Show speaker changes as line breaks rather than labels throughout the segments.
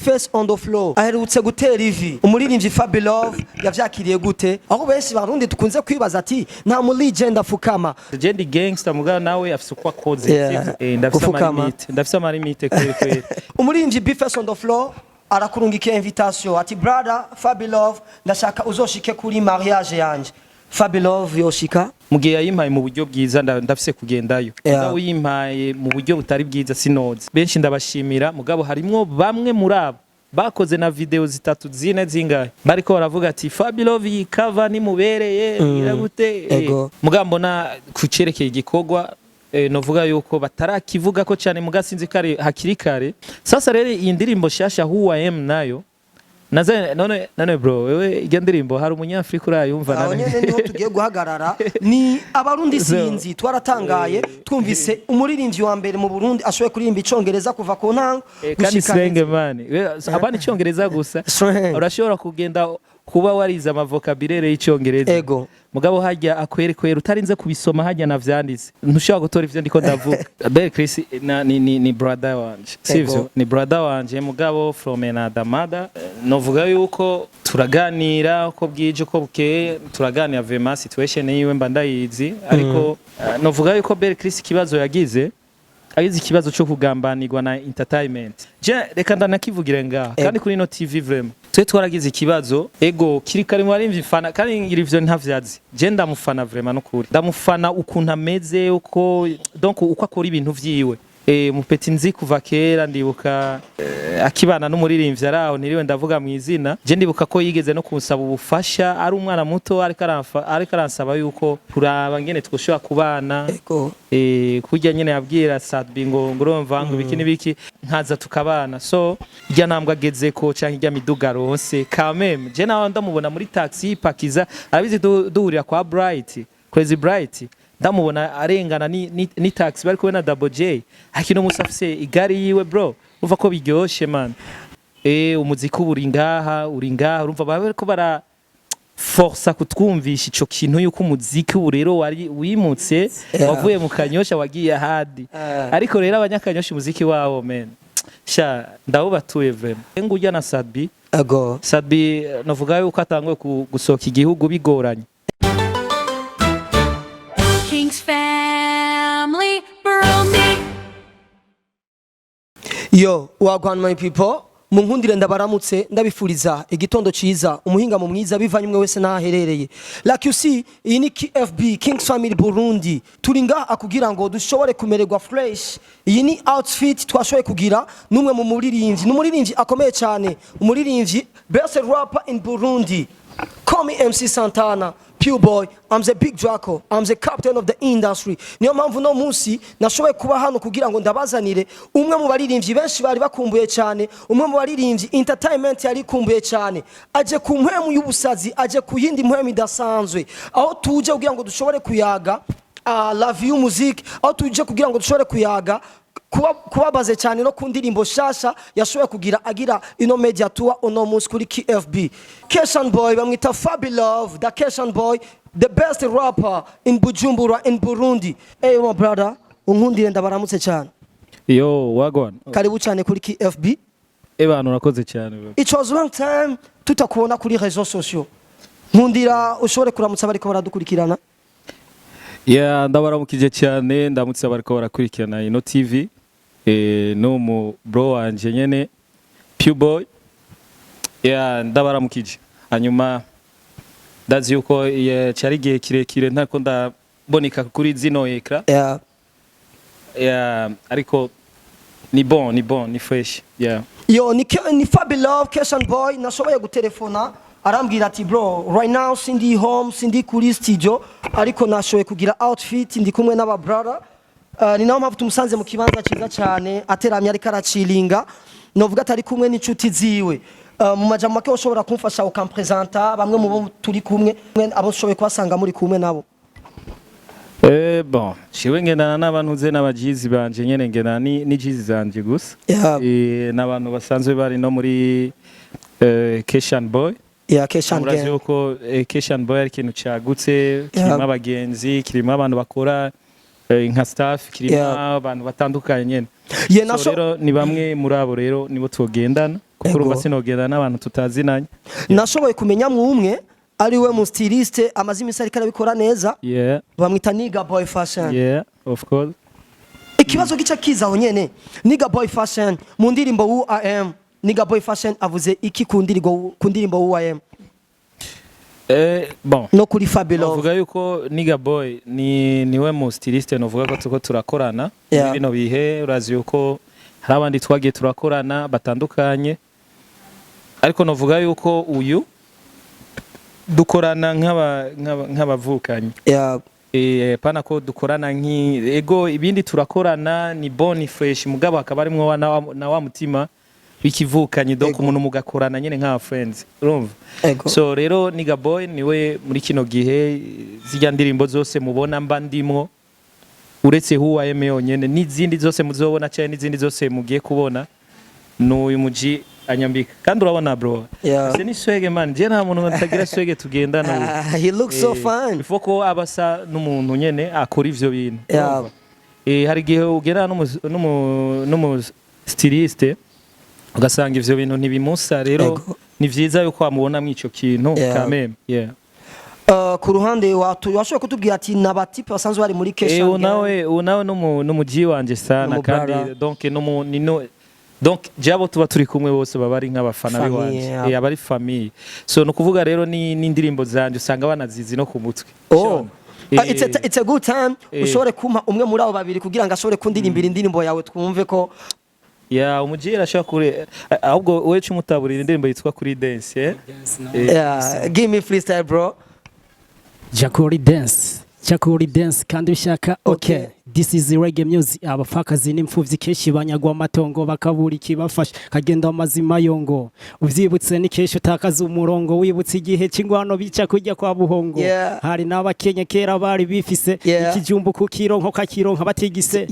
Face on the floor aherutse gutera ivi umuririmbyi FABELOVE yavyakiriye gute aho benshi barundi tukunze kwibaza ati nta mu legend afukama
legend gangster mugabo nawe afise kwa koze ndafise amarimite kweli
umuririmbyi Face on the floor arakurungikiye invitation ati brother FABELOVE ndashaka uzoshike kuri mariage yanje FABELOVE yoshika
mugihe yayimpaye mu buryo bwiza ndafise kugendayo ndawo yimpaye mu buryo butari bwiza sinoze benshi ndabashimira mugabo harimwo bamwe muri abo bakoze na video zitatu zine zingahe bariko baravuga ati FABELOVE yikava ni mubereye iragute mugabo mbona kucerekeye igikorwa novuga yuko batarakivuga ko cyane mugasinzi kare hakiri kare sasa rero iyi ndirimbo shasha Who I Am nayo none bro wewe iyo ndirimbo hari umunyafrika urayumva
nane niho tugiye guhagarara ni abarundi sinzi twaratangaye twumvise umuririmbyi wa mbere mu Burundi ashoboye kuririmba icongereza kuva ku ntango
gushika man abana icongereza gusa urashobora kugenda kuba wariza amavokabulere y'icyongereza mugabo hajya akwerekwera utarinze kubisoma hajya navyanditse ntushobora gutora ivyo ndiko ndavuga Bel Chris ni brother wanje sivyo ni brother wanje mugabo from another mother novuga yuko turaganira uko bwije uko bukeye turaganira vraiment situation yiwe mba ndayizi ariko novuga yuko Bel Chris kibazo yagize ikibazo cyo kugambanirwa na entertainment je reka ndanakivugira ngaha kandi kuri no TV vraiment twe twaragize ikibazo kirikari mu arimvyi fana kandi ngira ivyo ntavyazi je ndamufana vraiment no kuri ndamufana ukuntu ameze uko donc uko akora ibintu vyiwe mupeti nzi kuva kera ndibuka akibana n'umuririmbyi araho niriwe ndavuga mu izina je ndibuka ko yigeze no kunsaba ubufasha ari umwana muto ariko aransaba yuko turaba ngene twoshobora kubana kujya nyene yabwira Sadbi ngo urumva ngo biki nibiki nkaza tukabana so ijya nambwa ageze ko canke ijya miduga rose kameme je nawe ndamubona muri taxi pakiza arabizi duhurira kwa Bright Crazy Bright ndamubona arengana ni taxi bari kubena Double J akino musafise igari yiwe bro uva ko biryoshe man umuziki uri ngaha urumva bariko bara force kutwumvisha ico kintu yuko umuziki urero wari wimutse wavuye mu Kanyosha wagiye hadi ariko rero abanyakanyosha umuziki wabo men sha ndawubatuye vraiment ngujya na Sadbi novuga yuko atangwe gusoka igihugu bigoranye
Family Burundi.
Yo, wagwan my people. Munkundire ndabaramutse ndabifuriza igitondo ciza umuhinga mu mwiza bivanywe wese naherereye. Like you see, iyi ni KFB King's Family Burundi. Turinga akugira ngo dushobore kumererwa fresh. Iyi ni outfit twashoboye kugira numwe mu muririmbyi akomeye cyane. Umuririmbyi best rapper in Burundi. Call me MC Santana. Pure boy, I'm the big Draco, I'm the captain of the industry. Niyo mpamvu no munsi nashoboye kuba hano kugira ngo ndabazanire umwe mu baririmbyi benshi bari bakumbuye cyane, umwe mu baririmbyi entertainment yari kumbuye cyane. Aje ku mpemu y'ubusazi, aje ku yindi mpemu idasanzwe. Aho tuje kugira ngo dushobore kuyaga la vie music, aho tuje kugira ngo dushobore kuyaga kubabaze cyane no kundirimbo shasha yashoboye kugira agira ino media tour ono munsi kuri KFB. Keshan boy bamwita FABELOVE, the Keshan boy, the best rapper in Bujumbura in Burundi. Hey my brother, unkundire ndabaramutse cyane.
Yo wagwan.
Karibu cyane kuri KFB.
Abantu urakoze cyane bro.
It was long time tutakubona kuri réseaux sociaux. Nkundira ushobore kuramutsa bariko baradukurikirana.
Ndabaramukije cyane ndamutse bariko barakurikirana ino TV. No mu bro wanje nyene Pure boy ndabaramukije hanyuma ndazi yuko cyari gihe kirekire ntako ndaboneka kuri zino ekra ariko ni bon ni fresh
yo ni FABELOVE Keshan boy nashoboye gutelefona arambwira ati bro right now sindi home sindi kuri studio ariko nashoboye kugira outfit ndi kumwe n'aba brother ni naho mpamvu tumusanze mu kibanza cyiza cyane ateramye ariko aracilinga novuga atari kumwe n'inshuti ziwe mu majambo make ushobora kumfasha ukampresenta bamwe mu bo turi kumwe abo ushoboye kubasanga muri kumwe nabo
bon shiwe ngendana n'abantu ze n'abajizi banje nyene ngendana ni jizi zanje gusa n'abantu basanzwe bari no muri Keshan boy
Keshan
gang yuko Keshan boy ari kintu cyagutse kirimo abagenzi kirimo abantu bakora nka staff kirimo abantu batandukanye nyene rero ni bamwe muri abo rero nibo tugendana kuko urumva sinogenda n'abantu tutazinanye.
Nashoboye kumenya umwe ari we mu styliste amazi iminsi ariko arabikora neza. Bamwita Nigga Boy Fashion.
Yeah, of course.
Ikibazo gica kizaho nyene Nigga Boy Fashion mu ndirimbo Who I Am. Nigga Boy Fashion avuze iki ku ndirimbo Who I Am?
Bon.
No kuri FABELOVE.
Uvuga yuko Nigga Boy niwe mu styliste novuga ko tuko turakorana. Bino bihe urazi yuko hari abandi twagiye turakorana batandukanye. Ariko novuga yuko uyu dukorana nk'abavukanye. Pana ko dukorana ego ibindi turakorana ni boni fresh mugabo akaba arimwo na wa mutima w'ikivukanye donc umuntu mugakorana nyene nka friends urumva. So rero Nigga Boy niwe muri kino gihe zijya ndirimbo zose mubona mba ndimwo uretse Who I Am yonyene n'izindi zose muzobona cyane n'izindi zose mugiye kubona n'uyu muji anyambika kandi urabona bro ese ni swege man je nta muntu ntagira swege tugendana.
He looks so fine
before ko abasa n'umuntu nyene akora ivyo bintu. Hari gihe ugera no styliste ugasanga ivyo bintu ntibimusa rero ni vyiza yuko amubona mwico kintu kameme.
Ku ruhande washoboye kutubwira ati nabatipe basanzwe bari muri Kesha.
Unawe n'umuji wanje sana kandi donc donc jabo tuba turi kumwe bose baba ari nk'abafana biwanje abari famille. So no kuvuga rero ni indirimbo zanje usanga banazizi no ku mutwe. It's a good time ushobore kumpa umwe muri abo babiri kugira ngo ashobore kundirimbira indirimbo yawe twumve ko umuji arashaka kure ahubwo wewe cyumutaburira indirimbo yitwa kuri dance. Give me freestyle bro.
Jakuri dance kandi ushaka okay. This is reggae music. Abafakazi n'imfuvyi keshi banyagwa amatongo bakabura ikibafasha kagenda amazima yongo uvyibutse ni keshi utakaza umurongo wibutse igihe cingwano bica kujya kwa buhongo. Hari n'abakenye kera bari bifise ikijumbu kukironko kakironka batigise.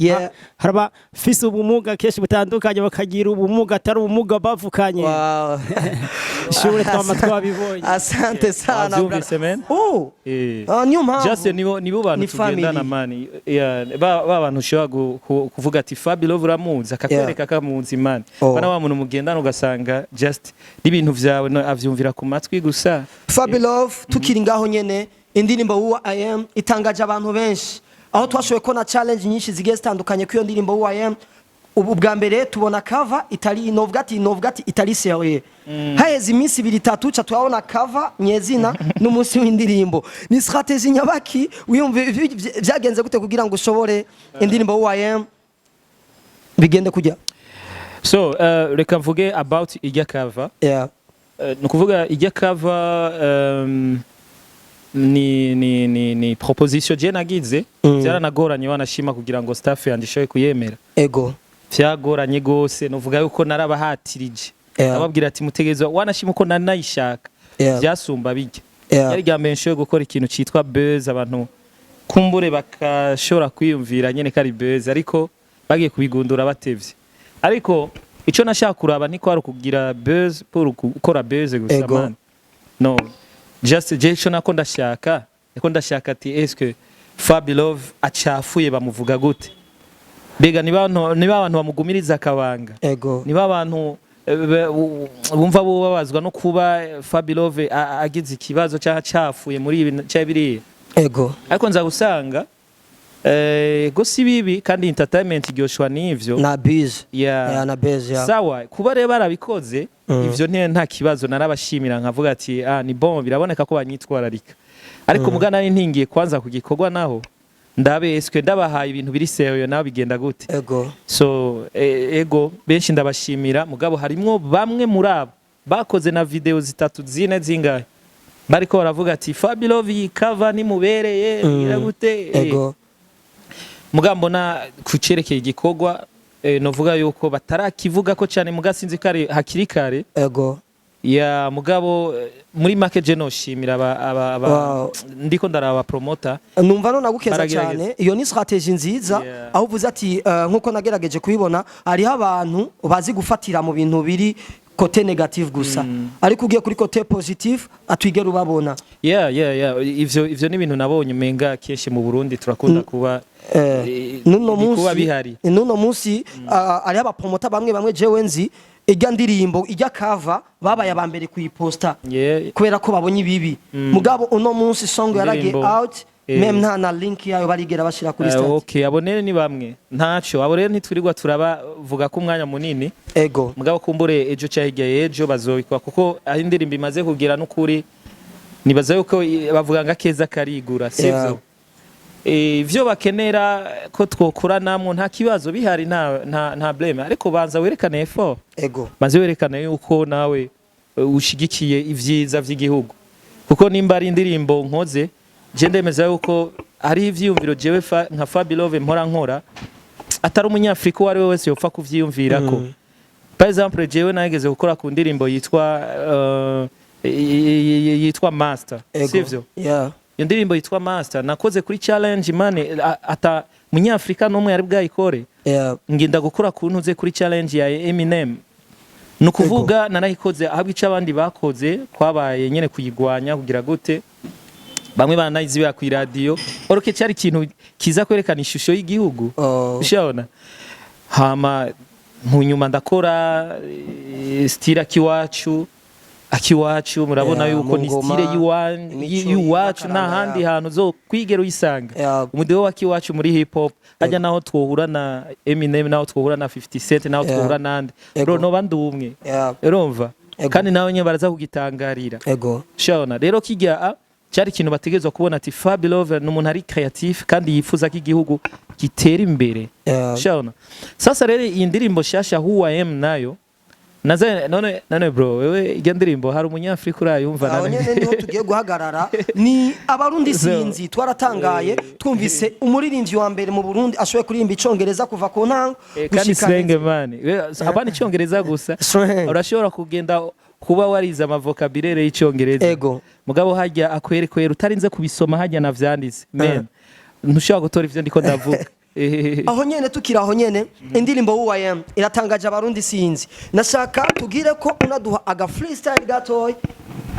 Haraba fise ubumuga keshi butandukanye bakagira ubumuga atari ubumuga bavukanye. Shure twama twabibonye.
Asante sana bro. Nyuma
just nibo bantu tugendana mani abantu ushobora kuvuga ati FABELOVE uramuzi akakwereka akamuzi man bana wa muntu mugendana ugasanga just ibintu vyawe avyumvira ku matwi gusa. FABELOVE
tukiri ngaho nyene indirimbo Who I Am itangaje abantu benshi aho twashoboye ko na challenge nyinshi zigiye zitandukanye ku iyo ndirimbo Who I Am. Ubu bwa mbere tubona cover itali novgati itali serieux. Haheze iminsi 2-3 cha twabona cover nyezina n'umunsi w'indirimbo. Ni strategy nyabaki wiyumve byagenze gute kugira ngo ushobore indirimbo Who I Am bigende kujya?
So reka mvuge about ijya cover. Nukuvuga ijya cover ni proposition je nagize byaranagoranye wanashima kugira ngo staff yandishoye kuyemera. Vyagoranye gose novuga yuko narabahatirije ababwira ati mutegezwa wanashima uko nanayishaka byasumba bijya yari gambe nshoye gukora ikintu citwa buzz abantu kumbure bakashora kwiyumvira nyene kari buzz ariko bagiye kubigundura batevye ariko ico nashaka kuraba niko ari kugira buzz pour gukora buzz gusa man no just je nako ndashaka ati est-ce FABELOVE acafuye bamuvuga gute bega niba abantu bamugumiriza akabanga niba abantu bumva bo babazwa no kuba FABELOVE agize ikibazo cyacafuye muri ibi cyabiriye ariko nza gusanga gosi bibi kandi entertainment igyoshwa n'ivyo
na biz na biz
sawa kuba rero barabikoze ivyo nta kibazo narabashimira nkavuga ati ni bon biraboneka ko banyitwararika ariko mugana nintingiye kwanza kugikorwa naho ndabe eske ndabahaye ibintu biri serieux nawe bigenda gute so benshi ndabashimira mugabo harimwo bamwe muri abo bakoze na video 3-4 zingahe bariko baravuga ati FABELOVE cover ni mubereye iragute mugambo na kucerekeye igikorwa novuga yuko batarakivuga ko cyane mugasinzi kare hakiri kare ya mugabo muri make je no shimira ndiko ndaraba promoter
numva no nagukeza cyane iyo ni strategy nziza aho uvuze ati nkuko nagerageje kubibona ari abantu bazi gufatira mu bintu biri kote negative gusa ariko ugiye kuri kote positive atwigera ubabona ivyo ni ibintu nabonye menga keshe mu Burundi turakunda kuba nuno munsi ari aba promoter bamwe jewe nzi ijya ndirimbo ijya cover babaye abambere kuyiposta kubera ko babonye ibibi mugabo uno munsi song yaragiye out meme nta na link yayo barigera bashira kuri stage.
Okay, abonere ni bamwe ntaco abo rero ntitwirirwa turabavuga ko umwanya munini
ego
mugabo kumbure ejo cyahigaye ejo bazobikwa kuko aho indirimbo imaze kugira n'ukuri nibaza yuko bavuga nga keza karigura sivyo ivyo bakenera ko twokuranamwo nta kibazo bihari nta blame ariko banza werekane effort
ego
banza werekane yuko nawe ushigikiye ivyiza vy'igihugu kuko nimba ari indirimbo nkoze je ndemeza yuko ari ivyiyumviro jewe nka FABELOVE mpora nkora atari umunyafrika wari wese yopfa kuvyiyumvirako. Par exemple jewe nageze gukora ku ndirimbo yitwa Master sivyo iyo ndirimbo yitwa Master nakoze kuri challenge mane ata munyafrika n'umwe yari bwayikore ngenda gukora ku ntuze kuri challenge ya Eminem nukuvuga narayikoze ahabwe icabandi bakoze kwabaye nyene kuyigwanya kugira gute bamwe banayizibe ku radio oroke cyari ikintu kiza kwerekana ishusho y'igihugu ushobona hama munyuma ndakora stira akiwacu murabona yuko ni stile yiwacu na handi hantu zo kwigero yisanga umudeho wa kiwacu muri hip hop hajya naho twohura na Eminem naho twohura na 50 Cent naho twohura nande bro no bandumwe urumva kandi nawe nye baraza kugitangarira shona rero kijya cyari ikintu bategezwa kubona ati FABELOVE n'umuntu ari creative kandi yifuza ko igihugu gitera imbere shona sasa rero iyi ndirimbo shasha Who I Am nayo none bro wewe iyo ndirimbo hari umunyafrika urayumva
nane nyene niho tugiye guhagarara ni abarundi sinzi twaratangaye twumvise umuririmbyi wa mbere mu Burundi ashoboye kuririmba icongereza kuva ku ntango
kandi senge man abana icongereza gusa urashobora kugenda kuba wariza amavokabulere y'icongereza
ego
mugabo hajya akwerekwe utarinze kubisoma hajya navyanditse men ntushobora gutora ivyo ndiko ndavuga
aho nyene tukira aho nyene indirimbo Who I Am iratangaje abarundi sinzi nashaka tugire ko unaduha aga freestyle gatoy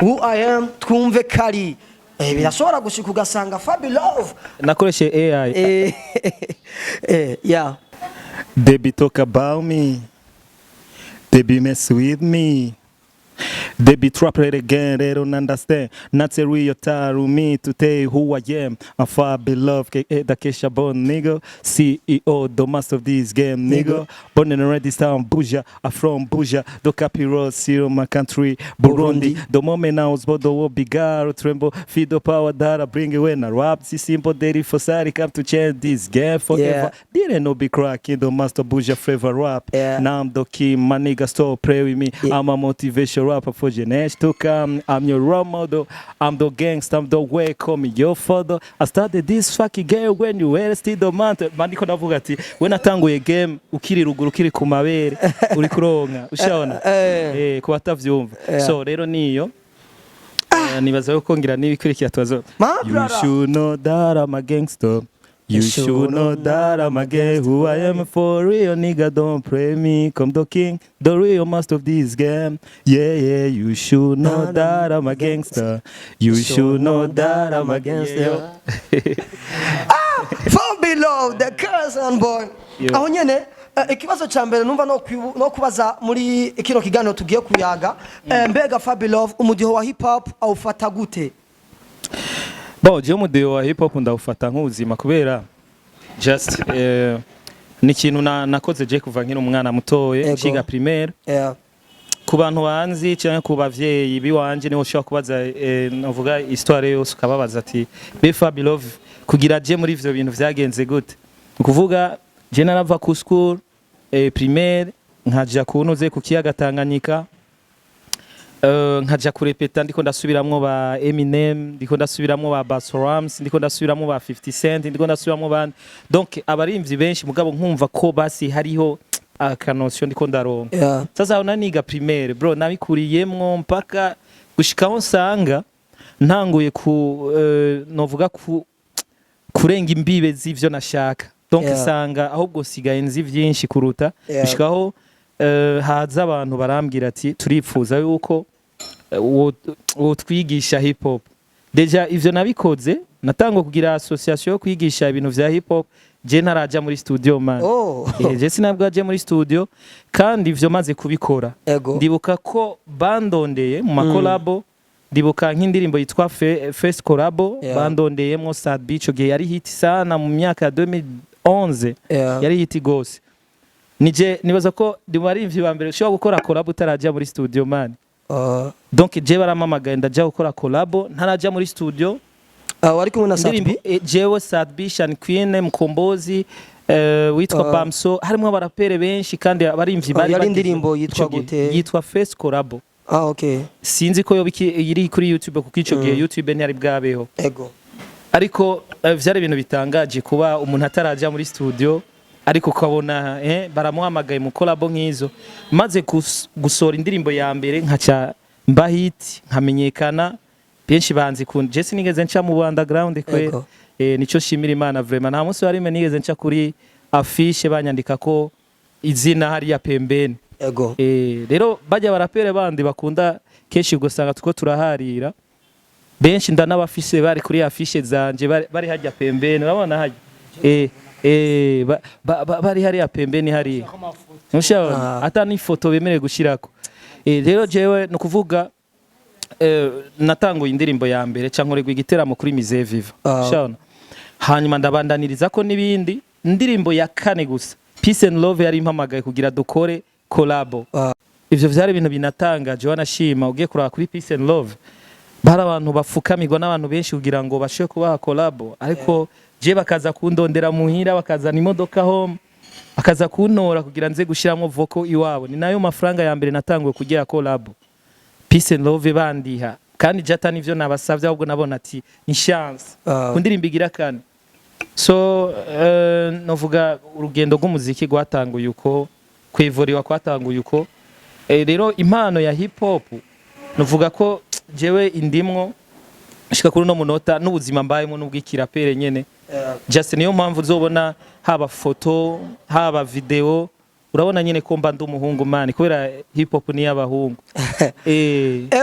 Who I Am twumve kari birashobora gushika ugasanga FABELOVE
nakoreshe AI
yeah
they talk about me, they mess with me. They be trapped again, they don't understand. Not a real time with me to tell you who I am. I'm FABELOVE, the Kesha Bone nigga. CEO, the master of this game, nigga. Born in a this town, Buja. I'm from Buja. The capital, Syria, my country, Burundi. The moment I was born, the world began, tremble. Feed the power that I bring you when I rap. See simple, daily for side, come to change this game forever. Didn't know be cracking, the master Buja flavor rap. Now I'm the king, my nigga, stop pray with me. I'm a motivation rapper for generation to come. I'm your role model. I'm the gangster. I'm the way. Call me your father. I started this fucking game when you were still the mountain. Mandiko navuga ati when atanguye game ukiri ruguru ukiri ku mabere uri kuronka ushobona ku batavyumva so rero niyo nibaza ko ngira nibikurikira tubazo you should know that I'm a gangster. You should know that I'm a gay. Who I am for real, nigga, don't pray me. Come the king, the real master of this game. Yeah, you should know that I'm a gangster. You should know that I'm a gangster.
FABELOVE, the cousin boy. Aho nyene ikibazo ca mbere numva no kubaza muri kino kiganiro tugiye kuyaga mbega FABELOVE umudiho wa hip hop awufata gute?
Bo je umudiho wa hip hop ndawufata nk'ubuzima kubera just ni ikintu nakoze je kuva nkiri umwana mutoye ciga primaire ku bantu banzi cyangwa ku bavyeyi biwanje niho ushobora kubaza navuga histoire yose ukababaza ati be FABELOVE kugira je muri ivyo bintu vyagenze gute ukuvuga je narava ku school primaire nkaja kunoze ku kiyaga Tanganyika nkaja kurepeta ndiko ndasubiramwo ba Eminem ndiko ndasubiramwo ba Bass Rams ndiko ndasubiramwo ba 50 Cent ndiko ndasubiramwo ba donc abarimvyi benshi mugabo nkumva ko basi hariho akanosyo ndiko ndaronka sasa unaniga primaire bro nabikuriyemwo mpaka gushikaho nsanga ntanguye ku novuga ku kurenga imbibe z'ivyo nashaka donc sanga ahubwo sigaye nzi vyinshi kuruta gushikaho haza abantu barambwira ati turipfuza yuko wo twigisha hip hop deja ivyo nabikoze natangwa kugira association yo kwigisha ibintu vya hip hop je ntaraja muri studio man. Je sinabwo aje muri studio kandi ivyo maze kubikora. Ndibuka ko bandondeye mu makolabo ndibuka nk'indirimbo yitwa First Collabo bandondeyemo Sad Beach gihe yari hit sana mu myaka ya 2011 yari hit gose. Nije nibaza ko ndimari imvyi ba mbere ushobora gukora collab utaraja muri studio man. Donc je baramamagaye ndaja gukora collab ntaraja muri studio.
Wari kumwe na Sad Beach
jewe Sad Beach and Queen Mkombozi witwa Bamso harimo abarapere benshi kandi abarimvyi bari
yari indirimbo yitwa gute
yitwa First Collabo.
Okay.
Sinzi ko iri kuri YouTube kuko ico gihe YouTube ntiyari bwabeho. Ariko vyari ibintu bitangaje kuba umuntu ataraja muri studio ariko ukabona baramuhamagaye mu collabo nk'izo maze gusora indirimbo ya mbere nkaca mba hit nkamenyekana benshi banzi kun Jesse nigeze nca mu underground kwe nico shimira Imana vraiment nta munsi warime nigeze nca kuri affiche banyandika ko izina hari ya pembeni rero bajya barapere bandi bakunda keshi gusanga tuko turaharira benshi ndanabafise bari kuri affiche zanje bari hajya pembeni urabona hajya bari hari ya pembeni hari mushabona atani foto bemere gushirako rero jewe no kuvuga natanguye indirimbo ya mbere cankorerwa igiteramo kuri Musée Viva shabona hanyuma ndabandaniriza ko nibindi indirimbo ya kane gusa Peace and Love yari impamagaye kugira dukore collabo ivyo vyari ibintu binatangaje wanashima ugiye kuraba kuri Peace and Love bari abantu bafukamirwa n'abantu benshi kugira ngo bashobe kubaha collabo ariko je bakaza kundondera muhira bakazana imodoka home akaza kuntora kugira nze gushiramo vocal iwabo ni nayo mafaranga ya mbere natanguye kugira collabo Peace and Love bandiha kandi jata nivyo nabasavye ahubwo nabona ati ni chance kundirimba igira kane so novuga urugendo rw'umuziki gwatanguye uko kwivuriwa kwatanguye uko rero impano ya hip hop novuga ko jewe indimwo shika kuri no munota n'ubuzima mbayemo n'ubwikirapere nyene just niyo mpamvu uzobona haba foto haba video urabona nyene ko mba ndumuhungu mani kubera hip hop ni y'abahungu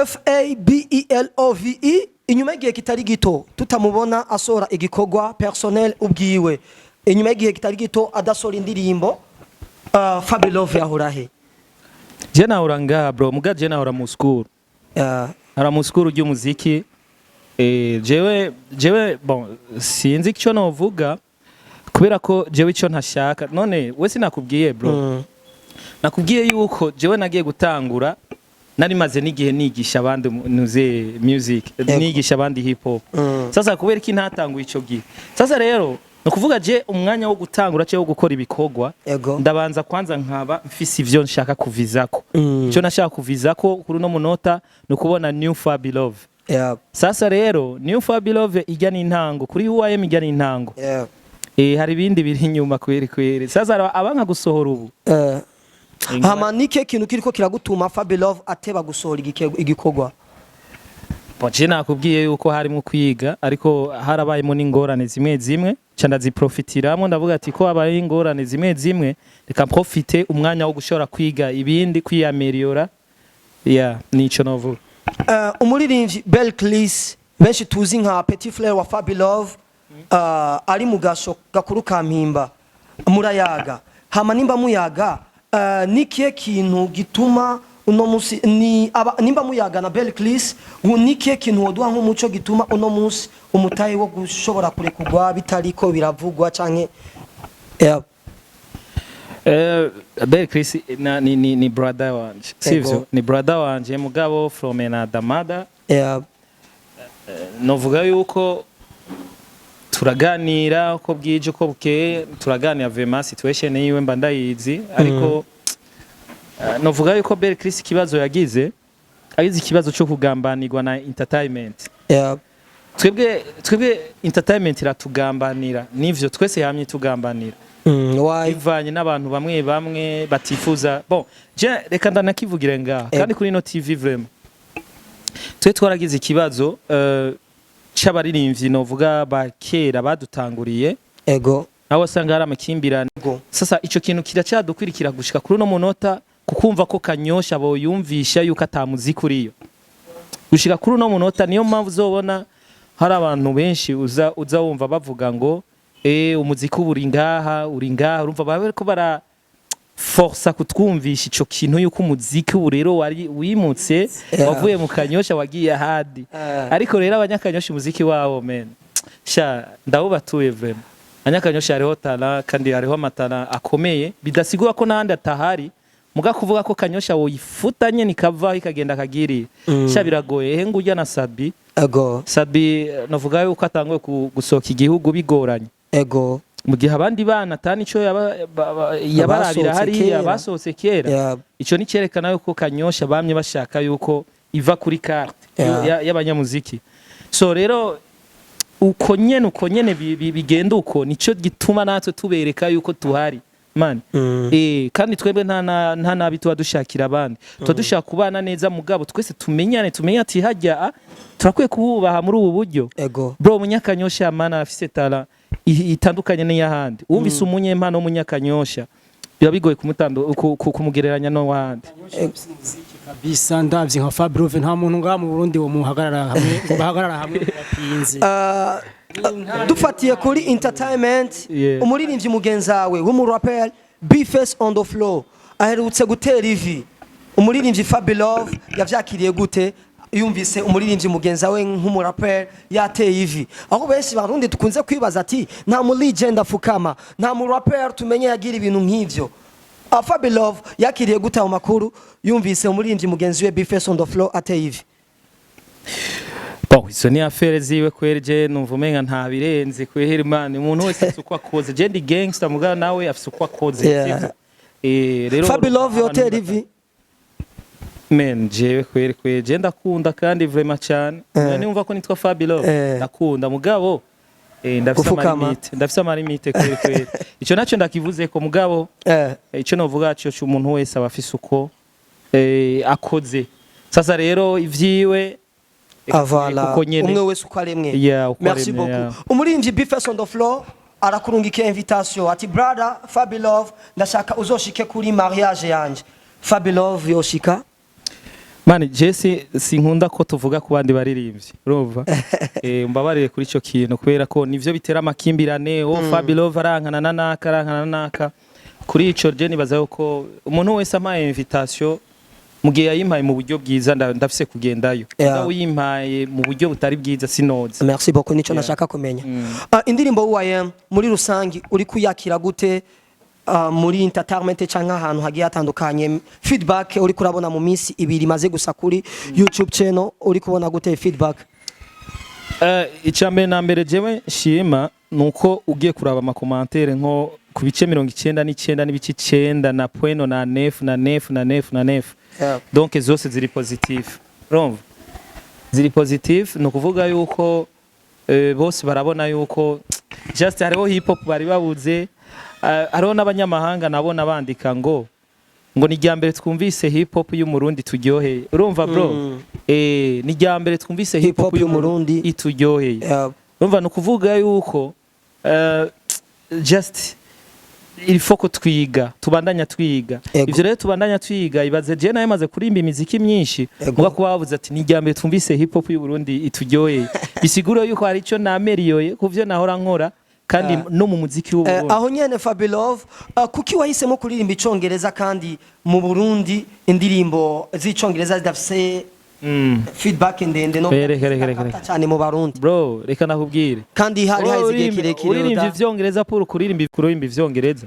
FABELOVE inyuma y'igihe kitari gito tutamubona asora igikorwa personnel ubwiwe inyuma y'igihe kitari gito adasora indirimbo FABELOVE yahorahe
je nahora ngaha bro muga je nahora mu school ara mu school ry'umuziki jewe bon sinzi icyo novuga kubera ko jewe icyo ntashaka none we sinakubwiye bro nakubwiye yuko jewe nagiye gutangura nari maze n'igihe nigisha abandi nuze music nigisha abandi hip hop sasa kubera iki ntatanguye ico gihe sasa rero nukuvuga je umwanya wo gutangura cyo gukora ibikorwa ndabanza kwanza nkaba mfise ivyo nshaka kuvizako cyo nashaka kuvizako kuri no munota no kubona new FABELOVE sasa rero new FABELOVE ijya n'intango kuri UAM ijya n'intango hari ibindi biri inyuma kweri sasa abanka gusohora ubu
hama nike kintu kiriko kiragutuma FABELOVE ateba gusohora igikorwa
Boje nakubwiye yuko harimo kwiga ariko harabayemo n'ingorane zimwe cyanda ziprofitiramo ndavuga ati ko abaye ingorane zimwe reka profite umwanya wo gushora kwiga ibindi kwiyameliora nico novuga
umuririmbyi Belclis benshi tuzi nka Petit Frère wa FABELOVE ari mu gasho gakuru kampimba murayaga hama nimba muyaga nikiye kintu gituma uno musi ni nimba muyaga na Belclis nikiye kintu woduha nk'umuco gituma uno musi umutaye wo gushobora kurekugwa bitariko biravugwa canke
Belclis ni brother wanje sivyo ni brother wanje mugabo from another mother novuga yuko turaganira uko bwije uko bukeye turaganira vraiment situation yiwe mba ndayizi ariko novuga yuko Belclis kibazo yagize ikibazo cyo kugambanirwa na entertainment twebwe entertainment iratugambanira nivyo twese hamye tugambanira ivanye n'abantu bamwe batifuza bon je reka ndanakivugira ngaha kandi kuri no TV vraiment twe twaragize ikibazo c'abaririmbyi novuga bakera badutanguriye nawe wasanga hari amakimbirane sasa ico kintu kiracadukwirikira gushika kuri no munota kukumva ko Kanyosha boyumvisha yuko atamuziki uriyo gushika kuri no munota niyo mpamvu uzobona hari abantu benshi uza wumva bavuga ngo umuziki uri ngaha urumva bariko bara forsa kutwumvisha ico kintu yuko umuziki ubu rero wari wimutse wavuye mu Kanyosha wagiye ahandi ariko rero abanyakanyosha umuziki wabo men sha ndawubatuye vraiment abanyakanyosha hariho tala kandi hariho amatala akomeye bidasigura ko nahandi atahari muga kuvuga ko Kanyosha woyifutanye nikava ikagenda kagiri sha biragoye he ngujya na Sabi navuga yuko atangwe gusoka igihugu bigoranye mu gihe abandi bana atani ico yabarabira hari abasohotse kera ico ni cerekana yuko Kanyosha bamye bashaka yuko iva kuri carte y'abanyamuziki so rero uko nyene bigenda uko nico gituma natwe tubereka yuko tuhari man kandi twebwe nta nabi tuba dushakira abandi tuba dushaka kubana neza mugabo twese tumenye ati hajya turakwiye kububaha muri ubu buryo bro umunyakanyosha mana afise tala itandukanye n'iyahandi wumvise umunyempano w'umunyakanyosha biba bigoye kumugereranya no wandi
kabisa ndavye nka FABELOVE nta muntu nga mu Burundi wo muhagarara hamwe batinze
dufatiye kuri entertainment umuririmbyi mugenzawe w'umurapper B-Face on the floor aherutse gutera ivi umuririmbyi FABELOVE yavyakiriye gute yumvise umuririmbyi mugenzawe nk'umurapper yateye ivi aho benshi barundi tukunze kwibaza ati nta mu legend afukama nta mu rapper tumenye yagira ibintu nk'ivyo FABELOVE yakiriye gute mu makuru yumvise umuririmbyi mugenzi we B-Face on the floor ateye ivi
izo ni affaire ziwe kwereje numva umenga nta birenze kwehera Imana umuntu wese afite uko akoze je ndi gangster mugana nawe afite uko akoze rero
FABELOVE yotera ivi
men jewe kwereje ndakunda kandi vraiment cyane numva ko nitwa FABELOVE ndakunda mugabo ndafise amarimite kwere ico naco ndakivuze ko mugabo ico novuga cyo umuntu wese abafise uko akoze sasa rero ivyiwe
avala umwe wese uko aremwe merci beaucoup umuririmbyi B-Face on the floor arakurungika invitation ati brother FABELOVE ndashaka uzoshike kuri mariage yanje FABELOVE yoshika
mani Jesse sinkunda ko tuvuga ku bandi baririmbyi urumva mbabarire kuri ico kintu kubera ko nivyo bitera amakimbirane FABELOVE arankana naka kuri ico je nibaza yuko umuntu wese amaye invitation mugihe yayimpaye mu buryo bwiza ndafise kugendayo uyimpaye mu buryo butari bwiza sinoze
merci beaucoup nico nashaka kumenya indirimbo UIM muri rusangi uri kuyakira gute muri entertainment cyangwa ahantu hagiye hatandukanye feedback uri kurabona mu minsi ibiri maze gusa kuri YouTube channel uri kubona gute feedback
icambere na mbere jewe shima nuko ugiye kuraba ama commentaire nko ku bice 99 n'ibice 9 na point na nef donc zose ziri positive urumva ziri positive no kuvuga yuko bose barabona yuko just hariho hip hop bari babuze hariho n'abanyamahanga nabona bandika ngo ni ryambere twumvise hip hop y'umurundi turyoheye urumva bro ni ryambere twumvise hip hop y'umurundi ituryoheye urumva no kuvuga yuko just ilifoko tubandanya twiga ivyo rero tubandanya twiga ibaze je naye maze kurimba imiziki myinshi muga kuba bavuze ati ni ryambere twumvise hip hop y'u Burundi ituryoheye bisigura yuko hari ico nameriyoye kuvyo nahora nkora kandi no mu muziki w'u Burundi
aho nyene FABELOVE kuki wahisemo kuririmba icongereza kandi mu Burundi indirimbo z'icongereza zidafise feedback ndende no cyane mu Barundi
bro reka nakubwire
kandi hari hazigiye kirekire
uririmba ivyongereza pour kuririmba ivyongereza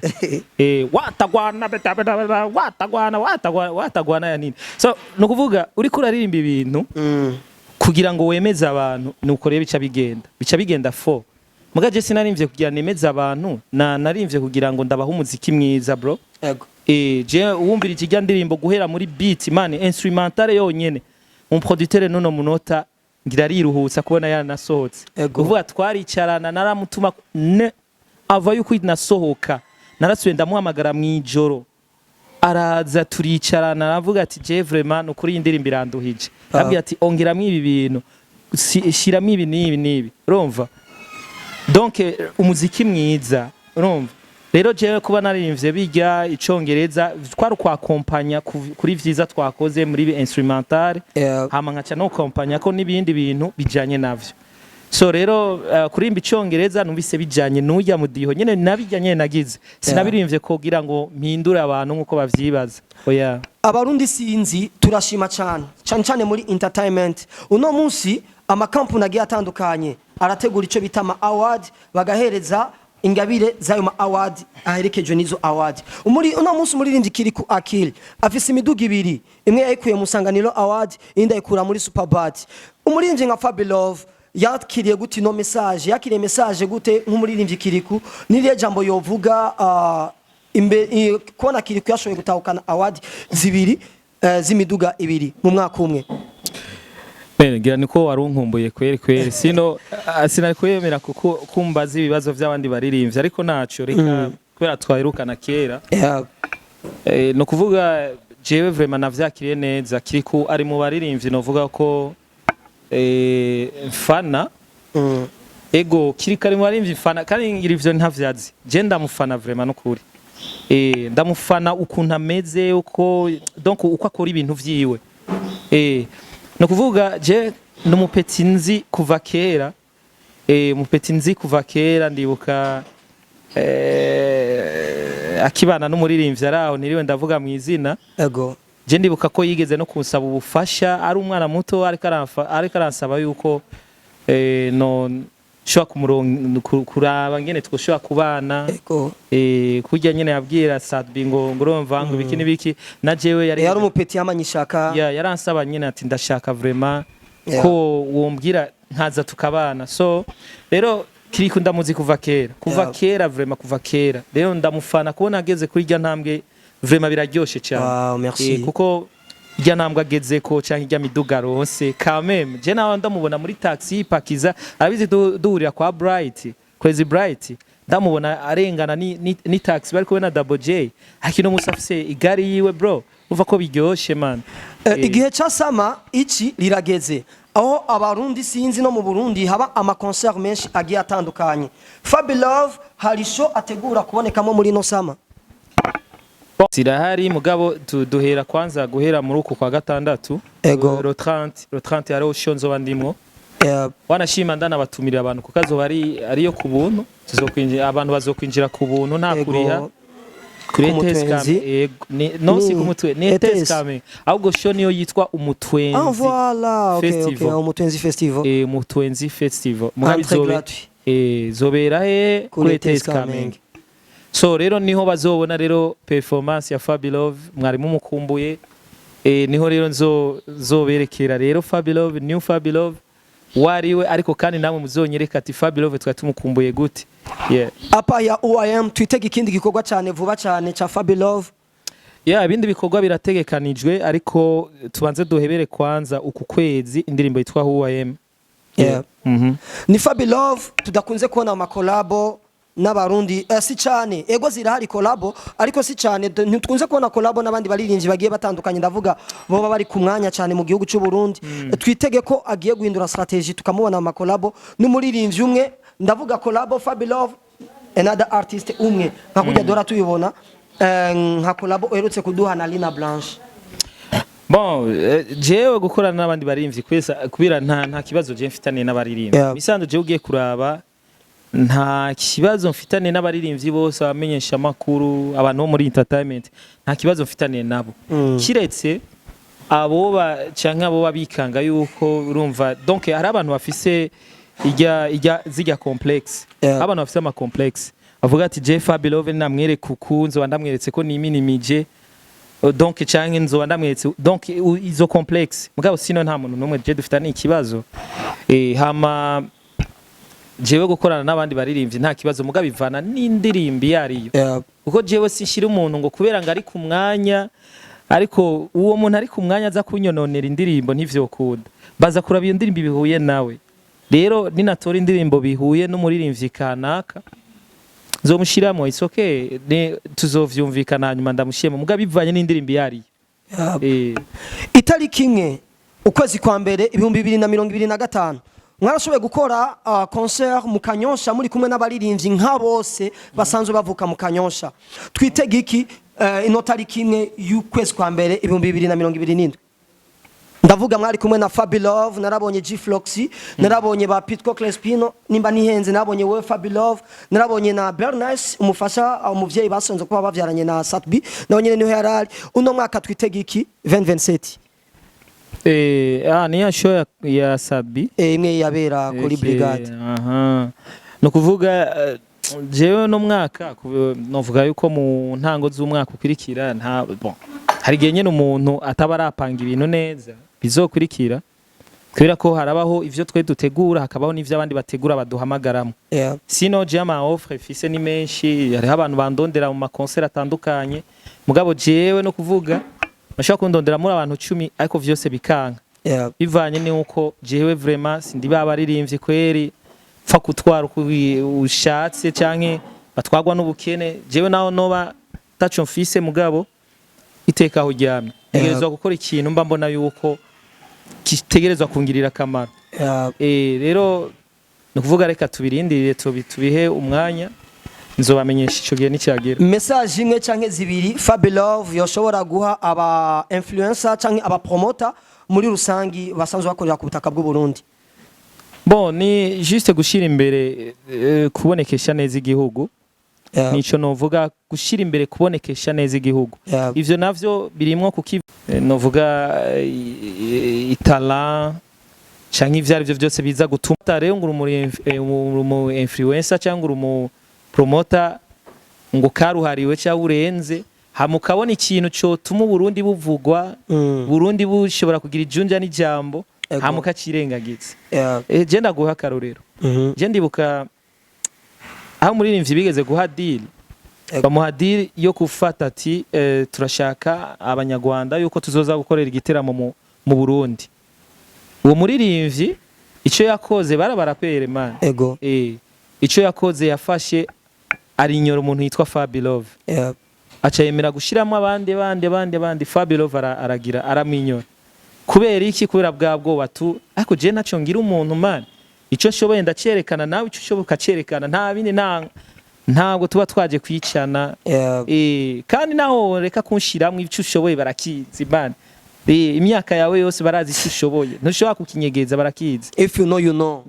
watagwana ya nini so no kuvuga uri kuraririmba ibintu kugira ngo wemeze abantu nuko rebe bica bigenda fo muga je sinarimvye kugira nemeze abantu narimvye kugira ngo ndabaha umuziki mwiza bro je uwumbira ikijya ndirimbo guhera muri beat man instrumental yonyene producteur nuno munota ngira riruhutsa kubona yaranasohotse uvuga twaricarana naramutuma ava yuko nasohoka narasuye ndamuhamagara mwijoro araza turicarana aravuga ati je vraiment ukuri indirimbo iranduhije abwiye ati ongeramwe ibi bintu shiramo ibi nibi urumva donc umuziki mwiza urumva rero jewe kuba narimvye bijya icongereza twari kwa kompanya kuri vyiza twakoze muri instrumental hama nkaca no kompanya ko nibindi bintu bijanye navyo so rero kurimba icyongereza numvise bijanye n'ujya mudiho nyene nabijyanye nagize sinabirimbye kugira ngo mpindure abantu nkuko bavyibaza oya
abarundi sinzi turashima cyane muri entertainment uno munsi amakampuni agiye atandukanye arategura icyo bita ama award bagahereza ingabire zayo ma award aherekeje nizo award uno munsi umuririmbyi KIRIKOU Akili afise imiduga ibiri imwe yayikuye mu Sanganiro award indi ayikura muri Superbad umuririmbyi nka FABELOVE yakiriye gute no message yakiriye message gute nk'umuririmbyi KIRIKOU niriye jambo yovuga kubona KIRIKOU yashoboye gutahukana award zibiri z'imiduga ibiri mu mwaka umwe
ngira niko warunkumbuye kweri sino sinakwemera kuko kumbaza ibibazo by'abandi baririmbye ariko naco reka kubera twahirukana kera no kuvuga jewe vraiment navyakiriye neza KIRIKOU ari mu baririmbye novuga ko mfana ego KIRIKOU ari mu baririmbye mfana kandi ngira ivyo ntavyazi je ndamufana vraiment nukuri ndamufana ukuntu ameze uko donc uko akora ibintu vyiwe no kuvuga je numupeti nzi kuva kera mupeti nzi kuva kera ndibuka akibana n'umuririmbyi araho niriwe ndavuga mu izina
ego
je ndibuka ko yigeze no kunsaba ubufasha ari umwana muto ariko aransaba yuko no shwa kuraba ngene twoshwa kubana kujya nyene yabwira Sadbi ngo ngurumva ngo biki nibiki na jewe yari
umupeti yamanyishaka
yaransaba nyene ati ndashaka vraiment ko wombwira nkaza tukabana so rero KIRIKOU ndamuzi kuva kera vraiment kuva kera rero ndamufana kubona ageze kuri rya ntambwe vraiment biraryoshe cyane kuko rya ntambwe ageze ko cyangwa rya miduga rose quand même je nawe ndamubona muri taxi pakiza abizi duhurira kwa Bright Crazy Bright ndamubona arengana ni taxi bari kubona Double J akino musafise igari yiwe bro uva ko biryoshe man
igihe cyasama iki rirageze aho abarundi sinzi no mu Burundi haba ama concert menshi agiye atandukanye FABELOVE hari show ategura kubonekamo muri no sama
zirahari mugabo duhera kwanza guhera muri uko kwa gatandatu le 30 ari show nzoba ndimo wanashima ndana batumira abantu kukazo bari ariyo ku buntu tuzokwinjira abantu bazokwinjira ku buntu nta kuriha kuri teskame no si kumutwe ni teskame ahubwo show niyo yitwa umutwenzi
voilà okay umutwenzi festival
umutwenzi festival mugabizobe zobera he kuri teskame so rero niho bazobona rero performance ya FABELOVE mwarimu mukumbuye niho rero nzoberekera rero FABELOVE new FABELOVE wariwe ariko kandi namwe muzonyereka ati FABELOVE twatumukumbuye gute
apa ya OIM twitega ikindi gikorwa cyane vuba cyane cha FABELOVE
ibindi bikorwa birategekanijwe ariko tubanze duhebere kwanza uku kwezi indirimbo yitwa OIM
ni FABELOVE tudakunze kubona amakolabo n'abarundi si cyane ego zirahari kolabo ariko si cyane ntitwunze kubona kolabo n'abandi baririmbyi bagiye batandukanye ndavuga bo bari ku mwanya cyane mu gihugu cy'u Burundi twitege ko agiye guhindura strategy tukamubona amakolabo n'umuririmbyi umwe ndavuga kolabo FABELOVE another artist umwe nka kujya dora tuyibona nka kolabo uherutse kuduha na Lina Blanche
jewe gukorana n'abandi baririmbyi kwesa kubira nta kibazo je mfitane n'abaririmbyi bisanzwe je ugiye kuraba nta kibazo mfitane n'abaririmbyi bose abamenyesha makuru abantu bo muri entertainment nta kibazo mfitane nabo kiretse abo canke abo babikanga yuko urumva donc hari abantu bafise zijya complex abantu bafise ama complex avuga ati je FABELOVE namwere kukunzo wandamweretse ko niminimije donc canke nzo ndamweretse donc izo complex mugabo sino nta muntu numwe je dufitane ikibazo hama jewe gukorana n'abandi baririmbyi nta kibazo mugabo ivana n'indirimbi yariyo kuko jewe sinshira umuntu ngo kubera ngo ari ku mwanya ariko uwo muntu ari ku mwanya aza kunyononera indirimbo ntivyokunda baza kuraba iyo ndirimbo bihuye nawe rero ninatora indirimbo bihuye n'umuririmbyi kanaka nzomushiramo it's okay tuzovyumvikana hanyuma ndamushiyemo mugabo bivanye n'indirimbo yariyo
itariki imwe ukwezi kwa mbere 2025 mwarashoboye gukora concert mu KANYOSHA muri kumwe n'abaririmbyi nka bose basanzwe bavuka mu KANYOSHA twitege iki ino tariki imwe y'ukwezi kwa mbere 2027 ndavuga mwari kumwe na FABELOVE, narabonye G-Floxy, narabonye ba Pitco Crespino, nimba nihenze nabonye we FABELOVE, narabonye na Bernice umufasha umuvyeyi basonze kuba bavyaranye na Satbi, nabonye niho yarari. Uno mwaka twitega iki 2027?
Niya show ya Satbi
Imwe yabera kuri Brigade.
Aha. No kuvuga jewe no mwaka novuga yuko mu ntango z'umwaka ukurikira nta bon hari gihe nyene umuntu ataba arapanga ibintu neza bizokurikira kubera ko harabaho ivyo twe dutegura hakabaho n'ivyo abandi bategura baduhamagaramo. Sino je ama offre fise ni menshi, hari abantu bandondera mu makoncert atandukanye, mugabo jewe no kuvuga bashaka kundondera muri abantu 10 ariko vyose bikanga. Bivanye nuko jewe vraiment sindi babaririmbye kweri pfa kutwara ushatse canke batwagwa n'ubukene, jewe naho noba tacho mfise mugabo iteka aho ryamye ntegerezwa gukora ikintu mba mbona yuko kitegerezwa kungirira akamaro. Rero no kuvuga reka tubirindire tubihe umwanya nzobamenyesha ico gihe nicyagera.
Message imwe canke zibiri FABELOVE yoshobora guha aba influencer canke aba promoter muri rusangi basanzwe bakorera ku butaka bw'u Burundi?
Bon, ni juste gushira imbere kubonekesha neza igihugu. Nico novuga gushira imbere kubonekesha neza igihugu. Ivyo navyo birimwo kuki novuga itala canke ivyari byo byose biza gutuma rero ngo umu influencer cyangwa umu promoter ngo karuhariwe cyangwa urenze hamukabona ikintu cyo tuma Burundi buvugwa, Burundi bushobora kugira ijunja n'ijambo hamuka cirengagiza. Je ndaguha akarorero. Je ndibuka aho muririmvye bigeze guha deal, bamuha deal yo kufata ati turashaka abanyarwanda yuko tuzoza gukorera igiteramo mu Burundi. Uwo muririmvye ico yakoze barapere man. Ico yakoze yafashe arinyora umuntu yitwa FABELOVE. Aca yemera gushiramo abandi FABELOVE aragira aramwinyora. Kubera iki? Kubera bwabwo batu ariko je naco ngira umuntu man ico shoboye ndacerekana nawe ico shoboka cerekana nta bindi ntabwo tuba twaje kwicana. Kandi naho reka kunshiramwe ico ushoboye barakizi man. Imyaka yawe yose barazi ico ushoboye ntushobora kukinyegeza barakizi.
If you know you know.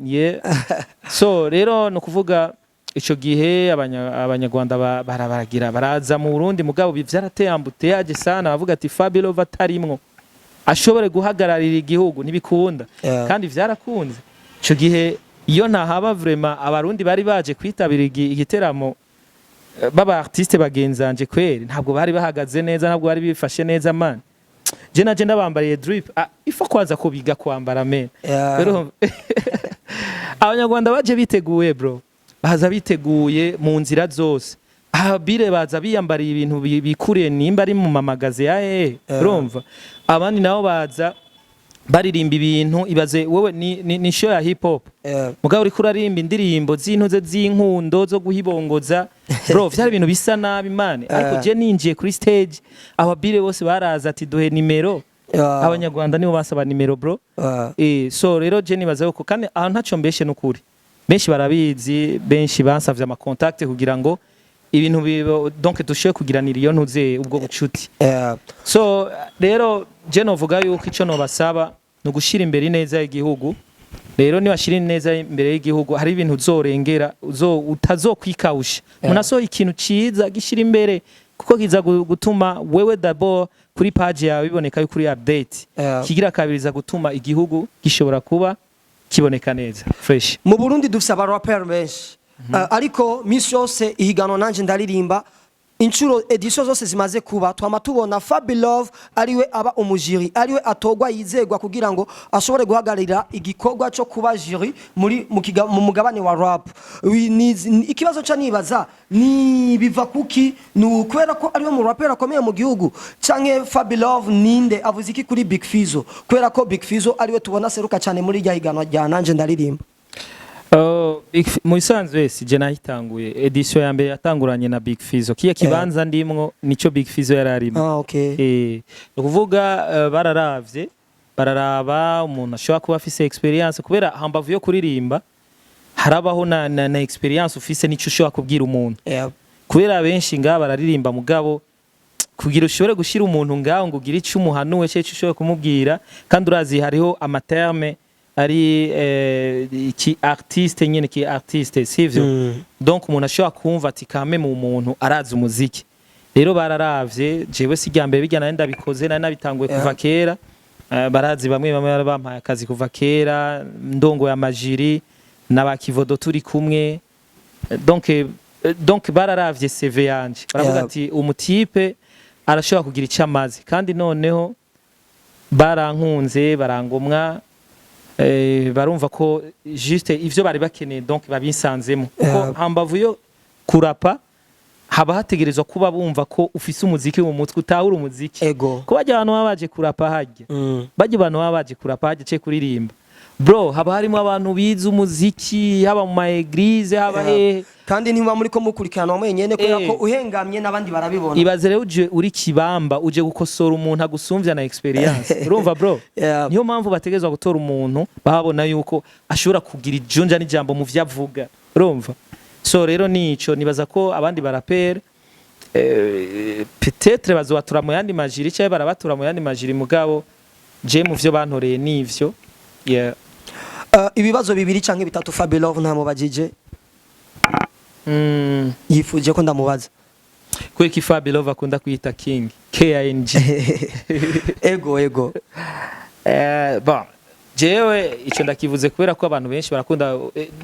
So rero no kuvuga ico gihe abanyarwanda baragira baraza mu Burundi mugabo bivyarateye ambuteyaje sana bavuga ati FABELOVE atarimwo ashobore guhagararira igihugu ntibikunda. Kandi vyarakunze ico gihe iyo ntahaba vraiment abarundi bari baje kwitabira igiteramo baba artiste bagenzanje kweri ntabwo bari bahagaze neza, ntabwo bari bifashe neza man. Je naje ndabambariye drip ifo kwaza ko biga kwambara men. Rero abanyarwanda baje biteguye bro, baza biteguye mu nzira zose. Abire baza biyambariye ibintu bikuriye nimba ari mu mamagaze ya urumva. Abandi nabo baza baririmba ibintu ibaze wewe ni show ya hip hop. Mugabo uri kurarimba indirimbo z'intuze z'inkundo zo guhibongoza bro, vyari ibintu bisa nabi man. Ariko je ninjiye kuri stage ababire bose baraza ati duhe nimero. Abanyarwanda nibo basaba nimero bro. So rero je nibaza uko kandi aho ntaco mbeshe n'ukuri. Benshi barabizi, benshi bansavye ama contact kugira ngo ibintu donc dushoye kugiranira iyo ntuze ubwo bucuti. So rero je novuga yuko ico no basaba no gushira imbere neza igihugu. Rero ni bashira neza imbere y'igihugu hari ibintu uzorengera utazokwikawusha. Munaso ikintu ciza gishira imbere kuko kiza gutuma wewe d'abord kuri page yawe biboneka yuko kuri update. Kigira kabiriza gutuma igihugu gishobora kuba kiboneka neza fresh.
Mu Burundi dufise aba rapper benshi. Ariko misi yose ihigano nanje ndaririmba inshuro edition zose zimaze kuba twama tubona FABELOVE ariwe aba umujiri, ariwe atogwa yizegwa kugira ngo ashobore guhagarira igikorwa cyo kuba jiri mu mugabane wa rap. Ikibazo ca nibaza ni biva kuki kubera ko ariwe mu rapper akomeye mu gihugu canke FABELOVE ninde avuze iki kuri Big Fizzo kubera ko Big Fizzo ariwe tubona seruka cyane muri rya higano rya nanje ndaririmba.
Mu isanzwe je nahitanguye edition ya mbere yatanguranye na Big Fizzo kiye kibanza ndimwo nico Big Fizzo yararimo. Ukuvuga bararaba umuntu ashobora kuba afise experience kubera hambavu yo kuririmba harabaho na experience ufise nico ushobora kubwira umuntu. Kubera benshi nga bararirimba mugabo kugira ushobore gushira umuntu ngaho ngo ugire icyo umuhanuwe cyo ushobore kumubwira kandi urazi hariho amaterme ari ki artiste nyene ki artiste sivyo donc umuntu ashobora kumva ati kame mu muntu arazi umuziki rero bararavye jewe sijyambere bijyana ndabikoze nabitanguye kuva kera barazi bamwe bampaye akazi kuva kera ndongo ya majiri n'abakivodo turi kumwe donc bararavye CV yanje baravuga ati umutipe arashobora kugira icyo amazi kandi noneho barankunze barangomwa barumva ko juste ivyo bari bakeneye donc babinsanzemo kuko hambavu yo kurapa haba hategerezwa kuba bumva ko ufise umuziki mu mutwe utahura umuziki ko bajya abantu babaje kurapa hajya bajya abantu babaje kurapa hajya cye kuririmba bro haba harimo abantu bize umuziki haba mu maeglise haba
kandi niba muri ko mukurikirana mwenyene kubera ko uhengamye nabandi barabibona
ibaze rero uri kibamba uje gukosora umuntu agusumvya na experience urumva bro niyo mpamvu bategezwa gutora umuntu babona yuko ashobora kugira ijunja n'ijambo mu vyavuga urumva so rero nico nibaza ko abandi barapere peut-être bazobatura mu yandi majiri cyangwa barabatura mu yandi majiri mugabo je mu vyo bantoreye nivyo
ibibazo bibiri canke bitatu FABELOVE ntamubajije yifuje ko ndamubaza
kweki FABELOVE akunda kwita king KING
ego
bon jewe ico ndakivuze kubera ko abantu benshi barakunda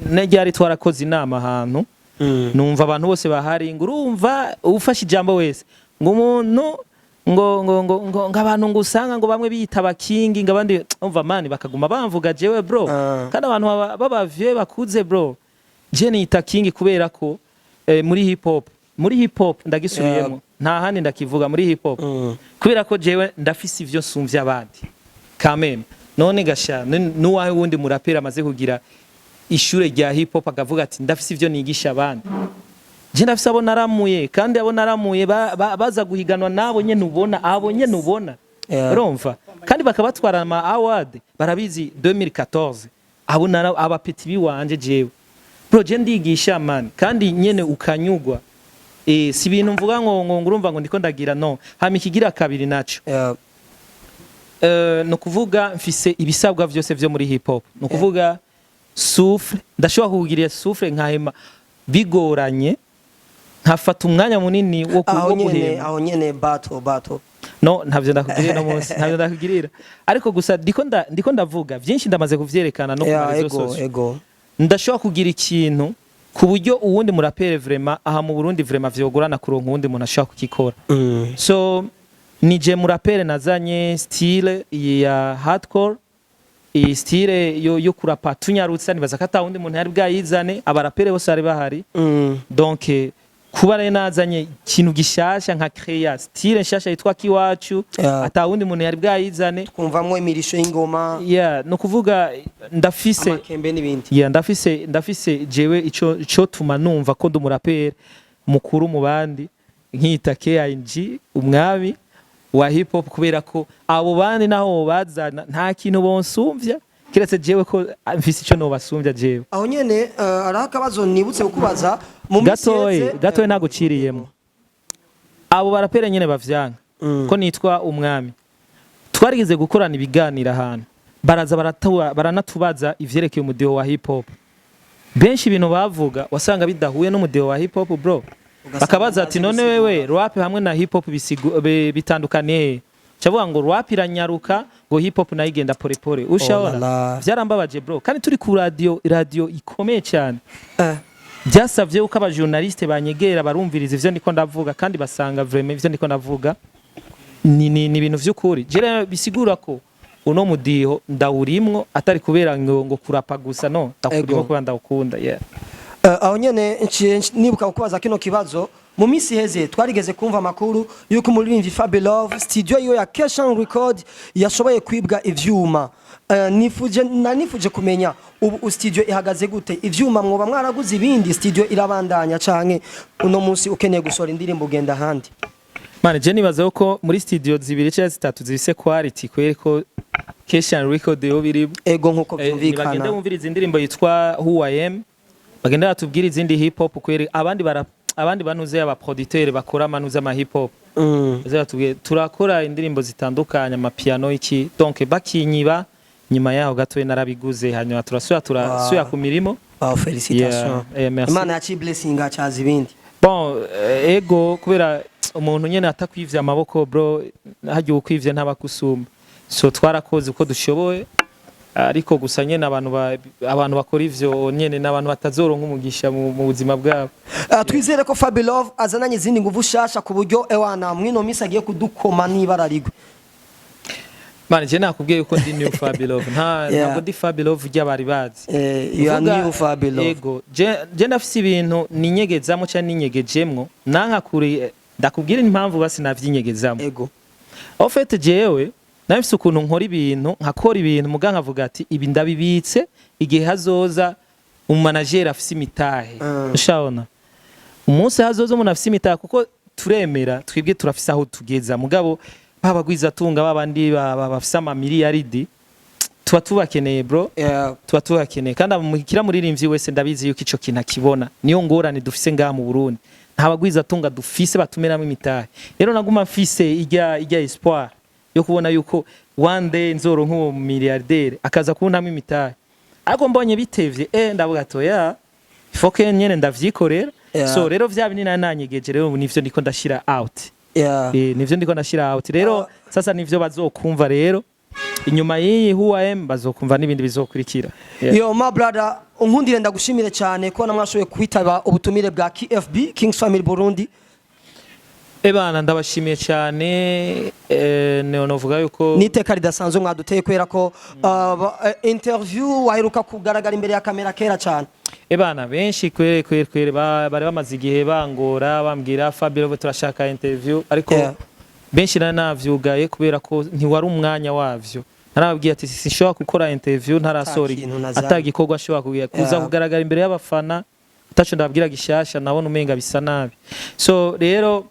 n'egyari twarakoze inama ahantu numva abantu bose bahari ngo urumva ufashe ijambo wese ngo umuntu ngo abantu ngo usanga ngo bamwe biyitaba king ngo abandi umva mani bakaguma bamvuga jewe bro kandi abantu babavye bakuze bro je nita king kubera ko muri hip hop ndagisubiyemo nta handi ndakivuga muri hip hop kubera ko jewe ndafise ivyo nsumvya abandi kameme none gasha nuwahe wundi murapera amaze kugira ishure rya hip hop akavuga ati ndafise ivyo nigisha abandi je ndafise abo naramuye kandi abo naramuye baza guhiganwa nabo nyene ubona urumva kandi bakabatwara ama award barabizi 2014 abo abapeti biwanje jewe bro je ndigisha man kandi nyene ukanyugwa si bintu mvuga ngo urumva ngo ndiko ndagira no hama ikigira kabiri naco no kuvuga mfise ibisabwa vyose vyo muri hip hop no kuvuga souffle ndashobora kugira souffle nkahema bigoranye nkafata umwanya munini wo guhema
aho nyene battle
no ntavyo ndakugirira no munsi ntavyo ndakugirira ariko gusa ndiko ndavuga vyinshi ndamaze kuvyerekana no kumarizo sose ndashobora kugira ikintu ku buryo uwundi murapere vraiment aha mu Burundi vraiment vyogorana kuronka uwundi muntu ashaka kukikora so nije murapere nazanye style ya hardcore style yo kurapa tunyarutsa nibaza kata wundi muntu yari bwayizane abarapere bose ari bahari donc kuba rero nazanye ikintu gishasha nka créer style nshasha yitwa kiwacu ata wundi muntu yari bwayizane
twumvamwe imirisho y'ingoma
no kuvuga ndafise
amakembe n'ibindi
ndafise jewe ico tuma numva ko ndumurapere mukuru mu bandi nkita KING umwami wa hip hop kubera ko abo bandi naho bazana nta kintu bonsumvya kiretse jewe ko mfise ico no basumvya jewe
aho nyene arakabazo nibutse kukubaza mu
gatoye naguciriyemo abo barapera nyene bavyanga ko nitwa umwami twarigeze gukorana ibiganira ahantu baraza baranatubaza ivyerekeye umudiho wa hip hop benshi ibintu bavuga wasanga bidahuye n'umudiho wa hip hop bro bakabaza ati none wewe rap hamwe na hip hop bitandukaniye cyavuga ngo rap iranyaruka ngo hip hop nayo igenda pore pore ushaona vyarambabaje bro kandi turi ku radio ikomeye cyane byasavye uko abajournaliste banyegera barumviriza ivyo ndiko ndavuga kandi basanga vraiment ivyo ndiko ndavuga ni ibintu vy'ukuri jere bisigura ko uno mudiho ndawurimwo atari kubera ngo kurapa gusa no ndakurimo kuba ndawukunda
aho nyene nibuka kukubaza kino kibazo mu minsi heze twarigeze kumva amakuru yuko umuririmbyi FABELOVE studio yo ya KANYOSHA record yashoboye kwibwa ivyuma nifuje kumenya ubu studio ihagaze gute ivyuma mwoba mwaraguze ibindi studio irabandanya canke uno munsi ukeneye gusora indirimbo ugenda handi
mane je nibaza ko muri studio zibiri cyangwa zitatu zifise quality kwereko KANYOSHA record yo biri
ego nkuko byumvikana
bagenda bumviriza indirimbo yitwa Who I Am bagenda batubwira izindi hip hop kwere abandi banuze aba producteur bakora amanuze ama hip hop Bazatubwiye turakora indirimbo zitandukanye amapiano iki donc bakinyiba nyuma yaho gatoye narabiguze hanyuma turasubira ku mirimo.
Félicitations. Imana yaci blessing acaza ibindi.
Bon ego kubera umuntu nyene atakwivye amaboko bro hagiye ukwivye ntabakusumba. So twarakoze uko dushoboye ariko gusa nyene abantu bakora ivyo nyene n'abantu batazoronka umugisha mu buzima bwabo.
Twizere ko FABELOVE azananye izindi nguvu shasha ku buryo ewana mwino misi agiye kudukoma nibara rigwe.
Mane je nakubwiye yuko ndi new FABELOVE ntabwo ndi FABELOVE ry'abari bazi.
You are new FABELOVE.
Ego je ndafise ibintu ninyegezamo cyane ninyegejemwo nanka kuri ndakubwira impamvu basi navy'inyegezamo.
Ego.
En fait jewe nafise ukuntu nkora ibintu nkakora ibintu muga nkavuga ati ibi ndabibitse igihe hazoza umanager afise imitahe. Ushabona umunsi hazoza umuntu afise imitahe kuko turemera twibwe turafise aho tugeza mugabo babagwiza tunga babandi bafise ama miliyaridi tuba tubakeneye bro. Tuba tubakeneye kandi amukira muririmbyi wese ndabizi yuko ico kintu akibona niyo ngorane dufise ngaha mu Burundi ntabagwiza tunga dufise batumeramo imitahe. Rero naguma mfise ijya espoir yo kubona yuko one day nzoro nk'uwo milliardaire akaza kubonamo imitahe ariko mbonye bitevye ndavuga to ya foke nyene ndavyikorera. So rero vya binini nanyegeje rero nivyo ndiko ndashira out. Nivyo ndiko ndashira out rero sasa nivyo bazokumva rero inyuma y'iyi who I am bazokumva n'ibindi bizokurikira.
Yo my brother unkundire ndagushimire cyane ko namwashoboye kwitaba ubutumire bwa KFB Kings Family Burundi.
Ebana ndabashimiye cyane novuga yuko
niteka ridasanzwe mwaduteye kwera ko interview waheruka kugaragara imbere ya kamera kera cyane.
Ebana benshi kwere bari bamaze igihe bangora bambwira FABELOVE turashaka interview ariko benshi navyugaye kubera ko ntiwari umwanya wavyo. Narababwiye ati sinshobora gukora interview ntarasori atagikorwa ashobora kuza kugaragara imbere y'abafana utacho ndababwira gishasha nabona umenga bisa nabi. So rero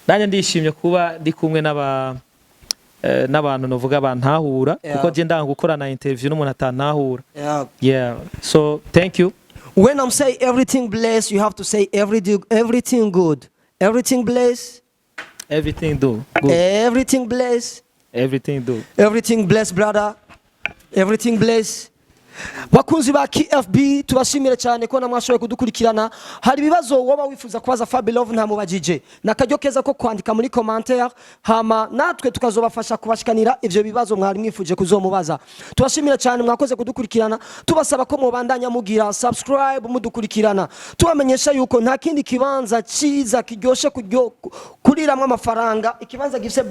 nanye ndishimye kuba ndi kumwe n'abantu novuga bantahura kuko je ndanga gukora na interview n'umuntu atantahura. So thank you.
When I'm saying everything blessed, you have to say everything good. Everything blessed.
Everything do
good. Everything blessed.
Everything do.
Everything blessed, brother. Everything blessed. Bakunzi ba KFB tubashimire cyane ko namwashoboye kudukurikirana. Hari bibazo woba wifuza kubaza FABELOVE ntamubajije nakaryo keza ko kwandika muri commentaire hama natwe tukazobafasha kubashikanira ivyo bibazo mwari mwifuje kuzomubaza. Tubashimire cyane mwakoze kudukurikirana tubasaba ko mubandanya mugira subscribe mudukurikirana tubamenyesha yuko nta kindi kibanza ciza kiryoshe kuriramwe amafaranga ikibanza gifise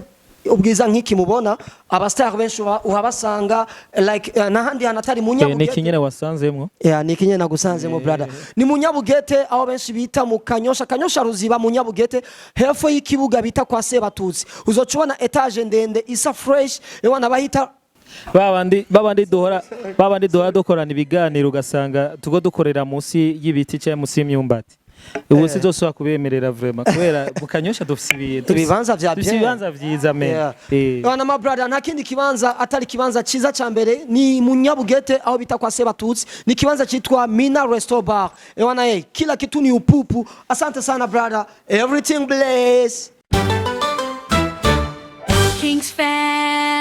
ubwiza nk'iki mubona abastar benshi uhabasanga like nahandi hanatari munyabugete.
Ni kinyene wasanzemwo?
Ni kinyene nagusanzemwo brother. Ni munyabugete aho benshi bita mu Kanyosha ruziba munyabugete hepfo y'ikibuga bita kwa Sebatutsi. Uzocubona etage ndende isa fresh ewana bahita
babandi duhora dukorana ibiganiro ugasanga tugo dukorera munsi y'ibiti cyangwa munsi y'imyumbati. Ubu sizosubira kubemerera vraiment kubera mu Kanyosha dufise
ibibanza vya bien.
Ibibanza vyiza men.
Bana my brother nta kindi kibanza atari kibanza ciza ca mbere ni munyabugete aho bita kwa Sebatutsi ni kibanza citwa Mina Resto Bar. Ewana kila kitu ni upupu. Asante sana brother. Everything bless.
Kings fan.